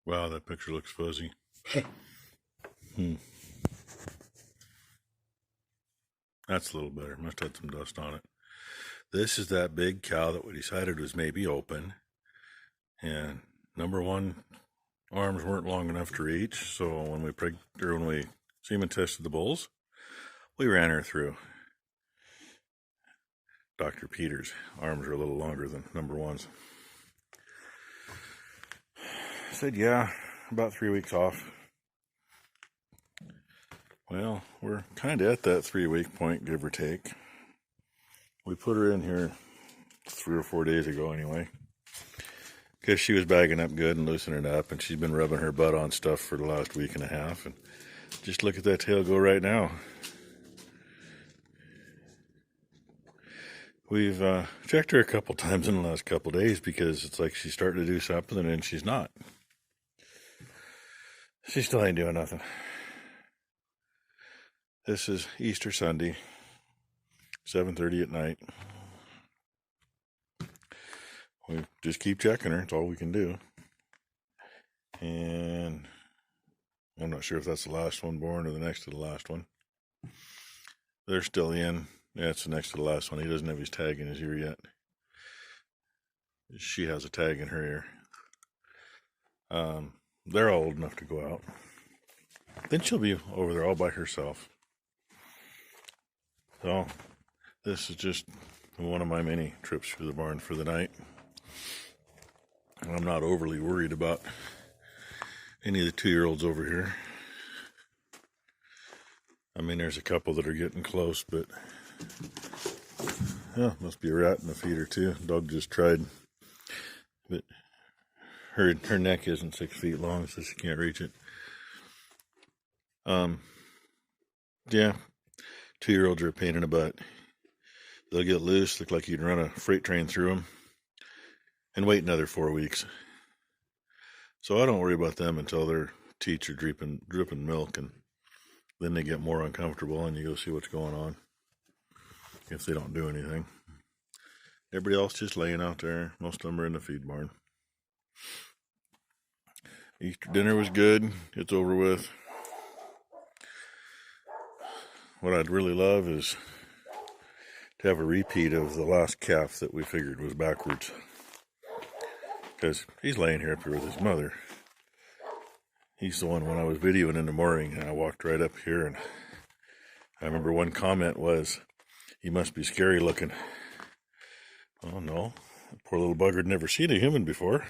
Wow, that picture looks fuzzy. That's a little better. Must have had some dust on it. This is that big cow that we decided was maybe open. And number one, arms weren't long enough to reach. So when we semen tested the bulls, we ran her through. Dr. Peters' arms are a little longer than number one's. Said, yeah, about 3 weeks off. Well, we're kind of at that 3-week point, give or take. We put her in here 3 or 4 days ago anyway, because she was bagging up good and loosening up, and she's been rubbing her butt on stuff for the last week and a half. And just look at that tail go right now. We've checked her a couple times in the last couple days because it's like she's starting to do something and then she's not. She still ain't doing nothing. This is Easter Sunday, 7:30 at night. We just keep checking her. It's all we can do. And I'm not sure if that's the last one born or the next to the last one. They're still in. Yeah, it's the next to the last one. He doesn't have his tag in his ear yet. She has a tag in her ear. They're all old enough to go out. Then she'll be over there all by herself. So this is just one of my many trips through the barn for the night. And I'm not overly worried about any of the 2-year-olds over here. I mean, there's a couple that are getting close, but yeah, must be a rat in the feeder too. Dog just tried, but her neck isn't 6 feet long, so she can't reach it. Yeah, 2-year-olds are a pain in the butt. They'll get loose, look like you'd run a freight train through them, and wait another 4 weeks. So I don't worry about them until their teats are dripping milk, and then they get more uncomfortable, and you go see what's going on if they don't do anything. Everybody else just laying out there. Most of them are in the feed barn. Easter dinner was good. It's over with. What I'd really love is to have a repeat of the last calf that we figured was backwards. Because he's laying here up here with his mother. He's the one when I was videoing in the morning, and I walked right up here, and I remember one comment was, "He must be scary looking." Oh no, that poor little bugger had never seen a human before.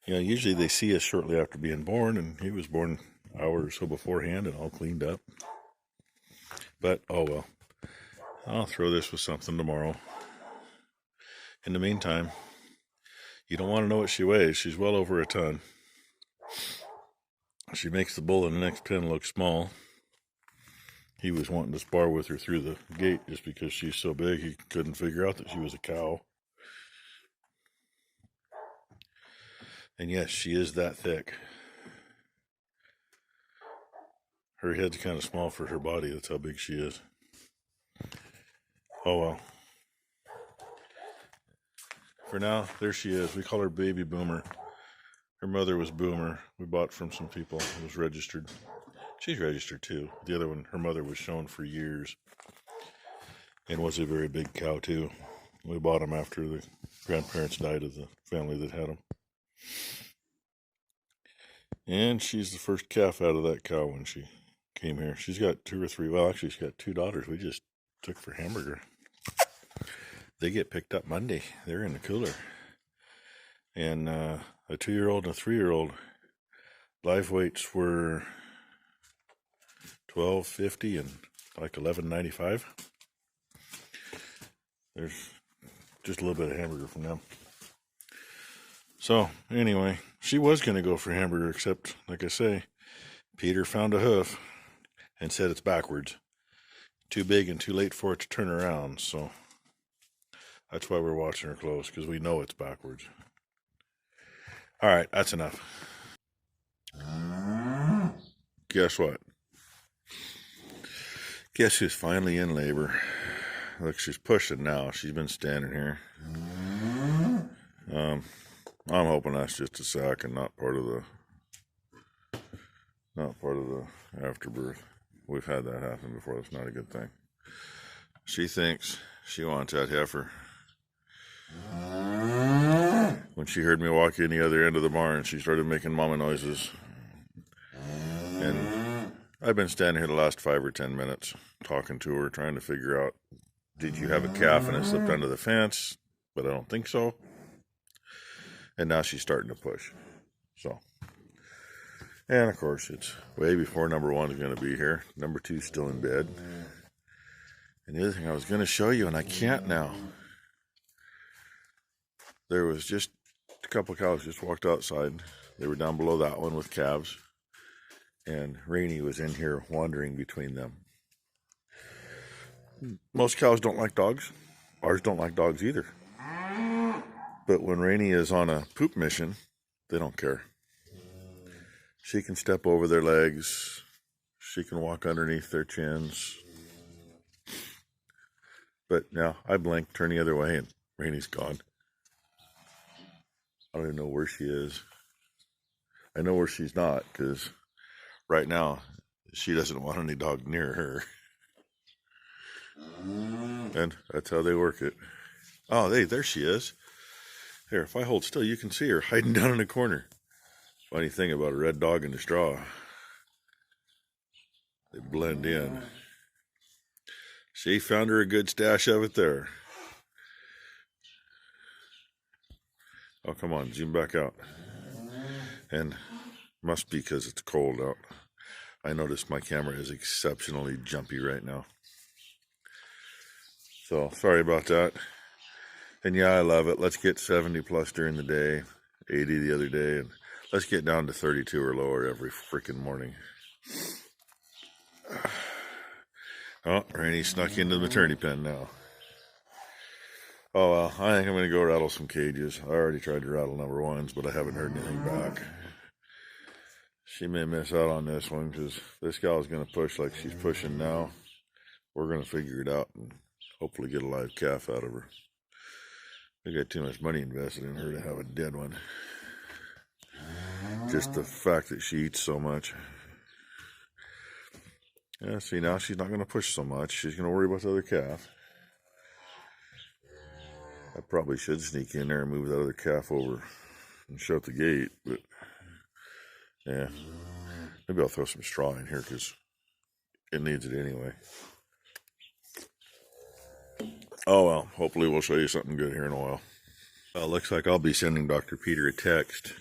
You know, usually they see us shortly after being born, and he was born an hour or so beforehand and all cleaned up. But, oh well. I'll throw this with something tomorrow. In the meantime, you don't want to know what she weighs. She's well over a ton. She makes the bull in the next pen look small. He was wanting to spar with her through the gate just because she's so big he couldn't figure out that she was a cow. And yes, she is that thick. Her head's kind of small for her body. That's how big she is. Oh well. For now, there she is. We call her Baby Boomer. Her mother was Boomer. We bought from some people. It was registered. She's registered too. The other one, her mother was shown for years and was a very big cow too. We bought them after the grandparents died of the family that had them. And she's the first calf out of that cow when she came here. She's got 2 or 3, well, actually she's got 2 daughters we just took for hamburger. They get picked up Monday. They're in the cooler. And a 2-year-old and a 3-year-old, live weights were $12.50 and like $11.95. There's just a little bit of hamburger from them. So anyway, she was going to go for hamburger, except like I say, Peter found a hoof and said it's backwards. Too big and too late for it to turn around. So that's why we're watching her close, because we know it's backwards. All right, that's enough. Guess what? Guess who's finally in labor? Look, she's pushing now. She's been standing here. I'm hoping that's just a sack and not part of the afterbirth. We've had that happen before. That's not a good thing. She thinks she wants that heifer. When she heard me walk in the other end of the barn, she started making mama noises. And I've been standing here the last 5 or 10 minutes talking to her, trying to figure out, did you have a calf and it slipped under the fence? But I don't think so. And now she's starting to push. So, and of course, it's way before number 1 is going to be here. Number 2 is still in bed. And the other thing I was going to show you, and I can't now. There was just a couple of cows just walked outside. They were down below that one with calves. And Rainey was in here wandering between them. Most cows don't like dogs. Ours don't like dogs either. But when Rainey is on a poop mission, they don't care. She can step over their legs. She can walk underneath their chins. But now I blink, turn the other way, and Rainey's gone. I don't even know where she is. I know where she's not, because right now she doesn't want any dog near her. And that's how they work it. Oh, there she is. Here, if I hold still, you can see her hiding down in a corner. Funny thing about a red dog in the straw, they blend in. She found her a good stash of it there. Oh, come on, zoom back out. And must be because it's cold out. I noticed my camera is exceptionally jumpy right now. So, sorry about that. And yeah, I love it. Let's get 70 plus during the day, 80 the other day, and let's get down to 32 or lower every freaking morning. Oh, Rainey snuck into the maternity pen now. Oh well, I think I'm going to go rattle some cages. I already tried to rattle number 1s, but I haven't heard anything back. She may miss out on this one because this gal is going to push like she's pushing now. We're going to figure it out and hopefully get a live calf out of her. We got too much money invested in her to have a dead one. Just the fact that she eats so much. Yeah, see, now she's not going to push so much. She's going to worry about the other calf. I probably should sneak in there and move that other calf over and shut the gate, but yeah, maybe I'll throw some straw in here because it needs it anyway. Oh well, hopefully we'll show you something good here in a while. Looks like I'll be sending Dr. Peter a text.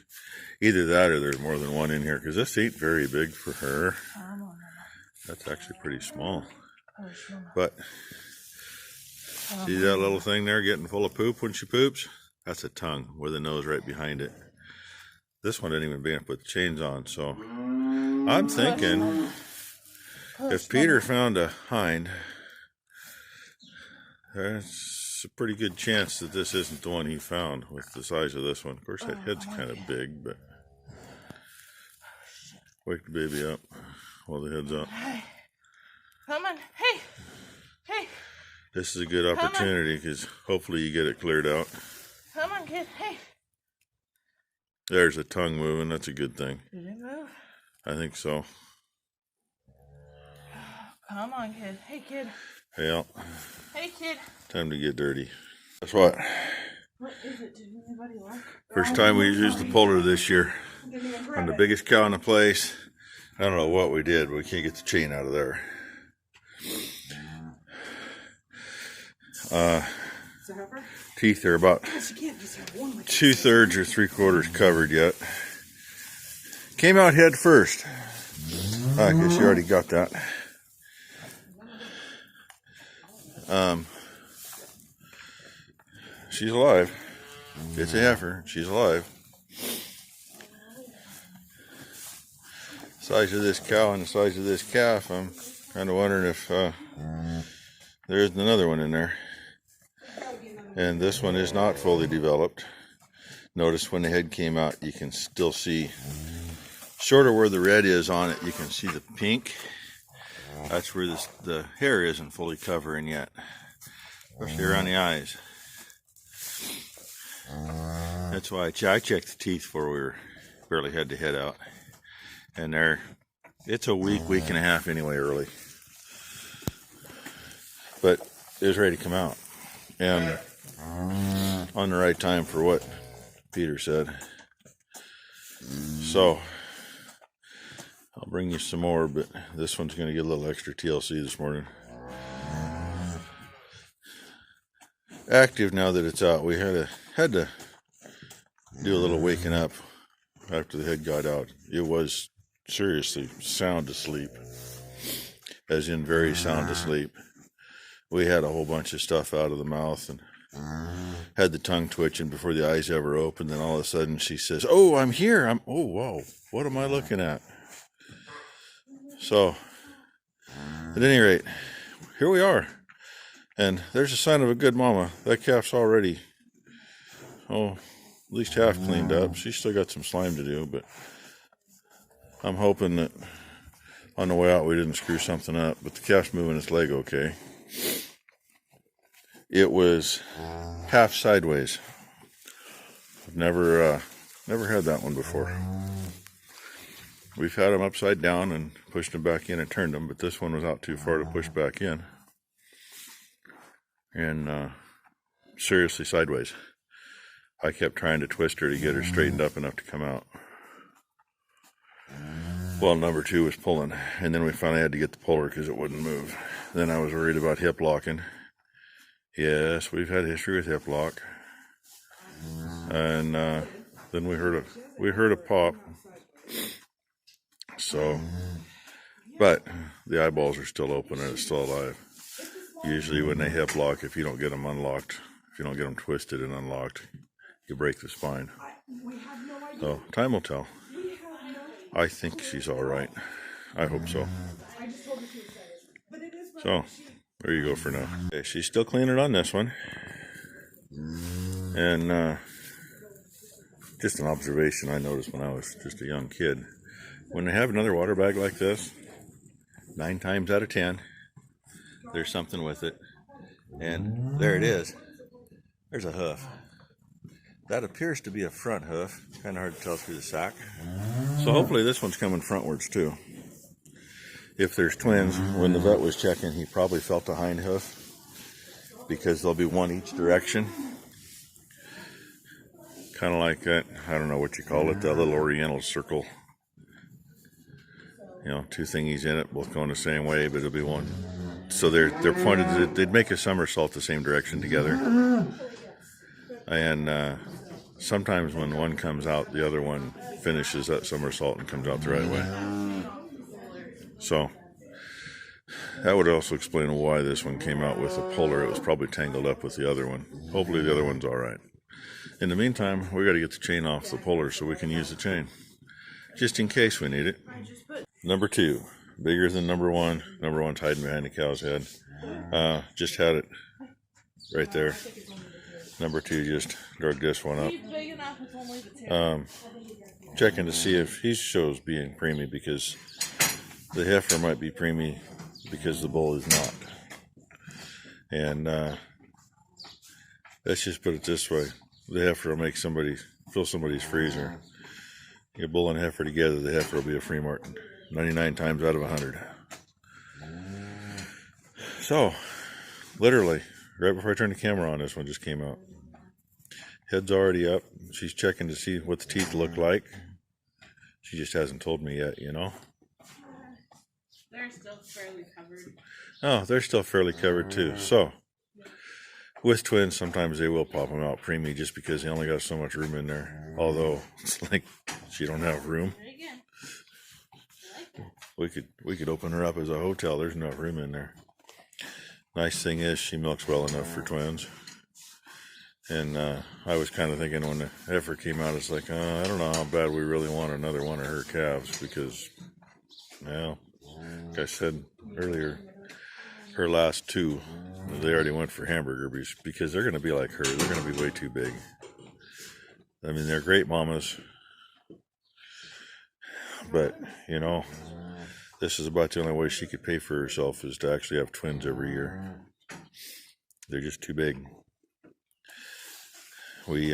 Either that or there's more than one in here because this ain't very big for her. That's actually pretty small. But see that little thing there getting full of poop when she poops? That's a tongue with a nose right behind it. This one didn't even be able to put the chains on, so I'm thinking if Peter found a hind, there's a pretty good chance that this isn't the one he found with the size of this one. Of course, that head's kind of big, but wake the baby up while the head's up. Come on, hey, hey. This is a good opportunity because hopefully you get it cleared out. Come on, kid, hey. There's a tongue moving. That's a good thing. Did it move? I think so. Come on, kid. Hey, kid. Yeah. Hey, kid. Time to get dirty. Guess what? What is it? Did anybody like? First time we used the puller this year. On the biggest cow in the place. I don't know what we did, but we can't get the chain out of there. Teeth are about 2/3 or 3/4 covered yet. Came out head first. I guess you already got that. She's alive. It's a heifer. She's alive. Size of this cow and the size of this calf, I'm kind of wondering if there isn't another one in there. And this one is not fully developed. Notice when the head came out, you can still see, short of where the red is on it, you can see the pink. That's where the hair isn't fully covering yet, especially around the eyes. That's why I checked the teeth before we were barely had to head out. And it's a week and a half anyway early. But it was ready to come out. And on the right time for what Peter said. So I'll bring you some more, but this one's going to get a little extra TLC this morning. Active now that it's out. We had to do a little waking up after the head got out. It was seriously sound asleep, as in very sound asleep. We had a whole bunch of stuff out of the mouth and had the tongue twitching before the eyes ever opened. Then all of a sudden she says, "Oh, I'm here. Oh, whoa, what am I looking at?" So, at any rate, here we are. And there's a sign of a good mama. That calf's already, at least half cleaned up. She's still got some slime to do, but I'm hoping that on the way out we didn't screw something up. But the calf's moving its leg okay. It was half sideways. I've never had that one before. We've had them upside down and pushed them back in and turned them, but this one was out too far to push back in. And seriously sideways. I kept trying to twist her to get her straightened up enough to come out. Well, number 2 was pulling, and then we finally had to get the puller because it wouldn't move. Then I was worried about hip locking. Yes, we've had history with hip lock. And then we heard a pop. So, but the eyeballs are still open and it's still alive. Usually when they hip lock, if you don't get them unlocked, if you don't get them twisted and unlocked, you break the spine. So, time will tell. I think she's all right. I hope so. So, there you go for now. Okay, she's still cleaning on this one. And just an observation I noticed when I was just a young kid. When they have another water bag like this, 9 times out of 10, there's something with it. And there it is. There's a hoof. That appears to be a front hoof. Kind of hard to tell through the sack. So hopefully this one's coming frontwards too. If there's twins, when the vet was checking, he probably felt a hind hoof because there'll be one each direction. Kind of like that, I don't know what you call it, that little oriental circle. 2 thingies in it, both going the same way, but it'll be one. So they're pointed, they'd make a somersault the same direction together. And sometimes when one comes out, the other one finishes that somersault and comes out the right way. So that would also explain why this one came out with a puller. It was probably tangled up with the other one. Hopefully the other one's all right. In the meantime, we got to get the chain off the puller so we can use the chain, just in case we need it. Number 2, bigger than number 1. Number 1's hiding behind the cow's head. Just had it right there. Number 2 just drug this one up. Checking to see if he shows being preemie, because the heifer might be preemie because the bull is not. And let's just put it this way. The heifer will make fill somebody's freezer. You bull and heifer together, the heifer will be a freemartin. 99 times out of 100. So, literally, right before I turned the camera on, this one just came out. Head's already up. She's checking to see what the teeth look like. She just hasn't told me yet, They're still fairly covered. Oh, they're still fairly covered too. So, with twins, sometimes they will pop them out preemie just because they only got so much room in there. Although, it's like she don't have room. We could open her up as a hotel. There's enough room in there. Nice thing is she milks well enough for twins. And I was kind of thinking when the heifer came out, it's like, I don't know how bad we really want another one of her calves because, well, like I said earlier, her last 2, they already went for hamburger because they're going to be like her. They're going to be way too big. I mean, they're great mamas. But, this is about the only way she could pay for herself is to actually have twins every year. They're just too big. We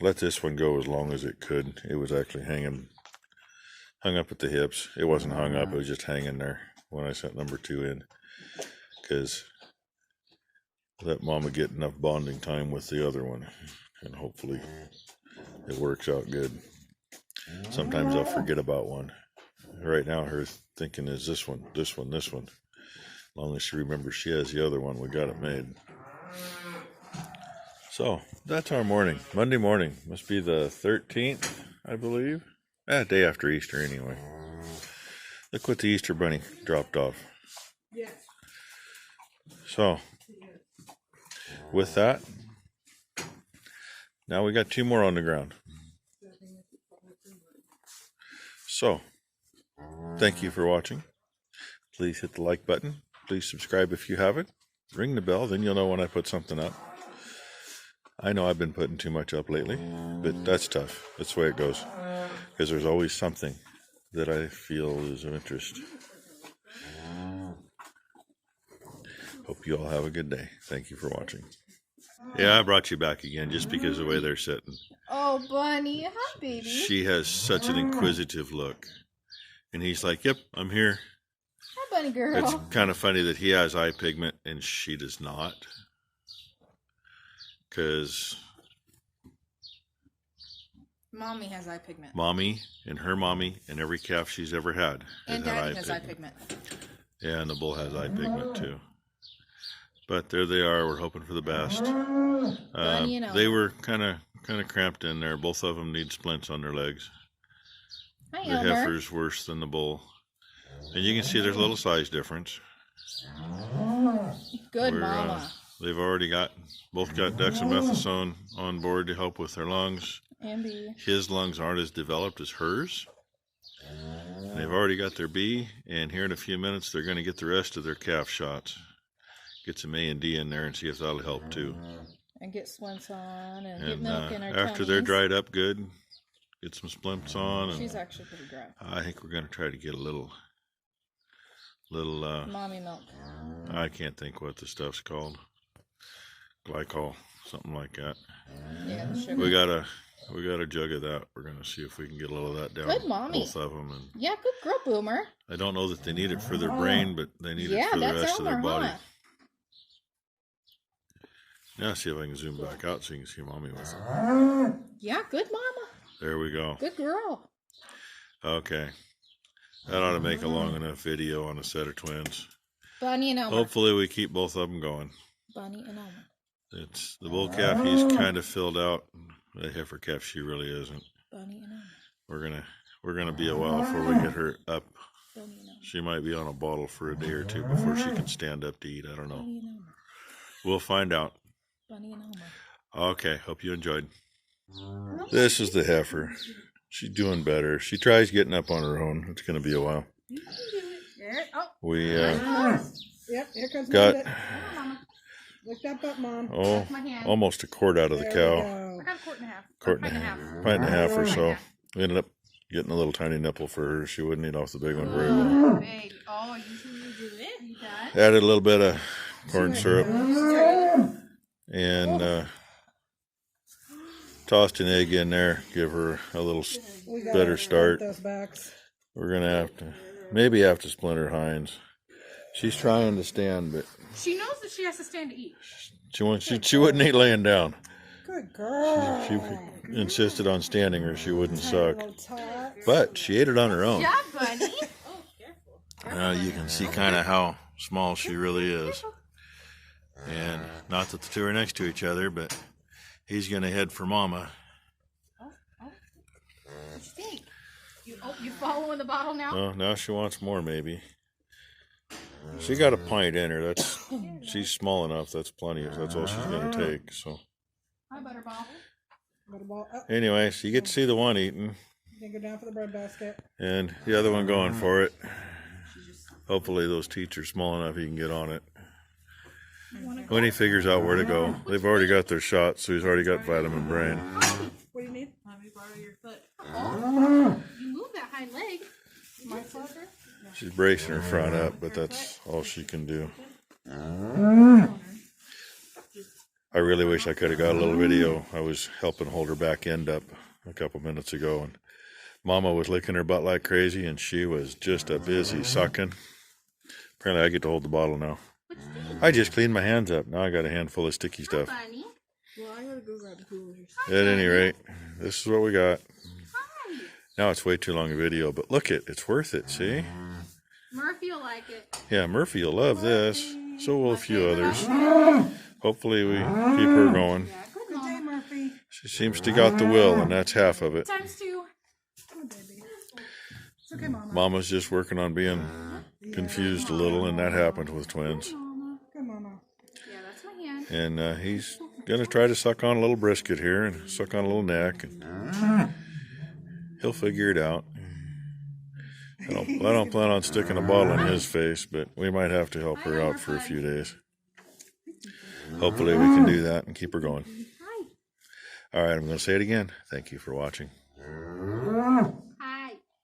let this one go as long as it could. It was actually hung up at the hips. It wasn't hung up, it was just hanging there when I sent number 2 in. Because let Mama get enough bonding time with the other one, and hopefully it works out good. Sometimes I'll forget about one. Right now her thinking is this one. As long as she remembers she has the other one, we got it made. So that's our morning. Monday morning. Must be the 13th, I believe. Day after Easter anyway. Look what the Easter bunny dropped off. So with that, now we got 2 more on the ground. So thank you for watching. Please hit the like button. Please subscribe if you haven't. Ring the bell, then you'll know when I put something up. I know I've been putting too much up lately, but that's tough. That's the way it goes. Because there's always something that I feel is of interest. Hope you all have a good day. Thank you for watching. Yeah, I brought you back again just because of the way they're sitting. Oh, Bunny. Hi, baby. She has such an inquisitive look. And he's like, yep, I'm here. Hi, Bunny girl. It's kind of funny that he has eye pigment and she does not. Because Mommy has eye pigment. Mommy and her mommy and every calf she's ever had and Daddy has eye pigment. Yeah, and the bull has eye pigment too. But there they are. We're hoping for the best. They were kind of cramped in there. Both of them need splints on their legs. Hi, the heifer's worse than the bull, and you can see there's a little size difference. Good mama. They've already both got dexamethasone on board to help with their lungs. His lungs aren't as developed as hers. And they've already got their B, and here in a few minutes they're going to get the rest of their calf shots. Get some A and D in there and see if that'll help too. And get splints on and get milk in our after they're dried up good, get some splints on. And she's actually pretty dry. I think we're going to try to get a little mommy milk. I can't think what the stuff's called. Glycol, something like that. Yeah, the sugar. We got a jug of that. We're going to see if we can get a little of that down. Good mommy. Both of them. And yeah, good girl, Boomer. I don't know that they need it for their brain, but they need it for the rest of their body. Now see if I can zoom back out so you can see Mommy with it. Yeah, good mama. There we go. Good girl. Okay. That ought to make a long enough video on a set of twins. Bunny and Elmer. Hopefully we keep both of them going. Bunny and Elmer. It's the bull calf, he's kind of filled out. The heifer calf, she really isn't. Bunny and Elmer. We're gonna be a while before we get her up. Bunny and Elmer. She might be on a bottle for a day or two before she can stand up to eat. I don't know. Bunny and Elmer. We'll find out. Bunny and Elmer. Okay, hope you enjoyed. This is the heifer. She's doing better. She tries getting up on her own. It's going to be a while. We Yep, here comes got lick that butt, Mom. almost a quart out of the cow. I got a quart and a half. Pint and a half or so. We ended up getting a little tiny nipple for her. She wouldn't eat off the big one very well. Oh, usually you do it. You got Added a little bit of corn syrup and tossed an egg in there. Give her a little better start. We're gonna have to maybe have to split her hinds. She's trying to stand, but she knows that she has to stand to eat. She wouldn't eat laying down. Good girl. She insisted on standing or she wouldn't suck. But she ate it on her own. Good job, Bunny. Oh, careful. You can see kind of how small she really is. And not that the two are next to each other, but he's going to head for Mama. What do you think? You following the bottle now? Oh, now she wants more, maybe. She got a pint in her. She's small enough. That's plenty. That's all she's going to take. So. Hi, Butterball. Anyway, so you get to see the one eating. You can go down for the bread basket. And the other one going for it. Hopefully those teats are small enough he can get on it. When he figures out where to go. They've already got their shots, so he's already got vitamin brain. What do you need? Let me borrow your foot. Oh, you move that hind leg. My father? She's bracing her front up, but that's all she can do. I really wish I could have got a little video. I was helping hold her back end up a couple minutes ago, and Mama was licking her butt like crazy, and she was just a busy sucking. Apparently I get to hold the bottle now. I just cleaned my hands up. Now I got a handful of sticky stuff. Bunny. Well, I gotta go grab the coolers. At any rate, this is what we got. Hi. Now it's way too long a video, but look it's worth it, see? Murphy will like it. Yeah, Murphy will love this. So will a few others. Hopefully we keep her going. Yeah, good Good day, mama. Murphy. She seems to got the will, and that's half of it. Times 2. Come on, baby. It's okay, Mama. Mama's just working on being confused a little, and that happens with twins. Mama. Good, Mama. Yeah, that's my hand. And he's going to try to suck on a little brisket here and suck on a little neck. And he'll figure it out. I don't plan on sticking a bottle in his face, but we might have to help her out for a few days. Hopefully we can do that and keep her going. Hi. All right, I'm going to say it again. Thank you for watching.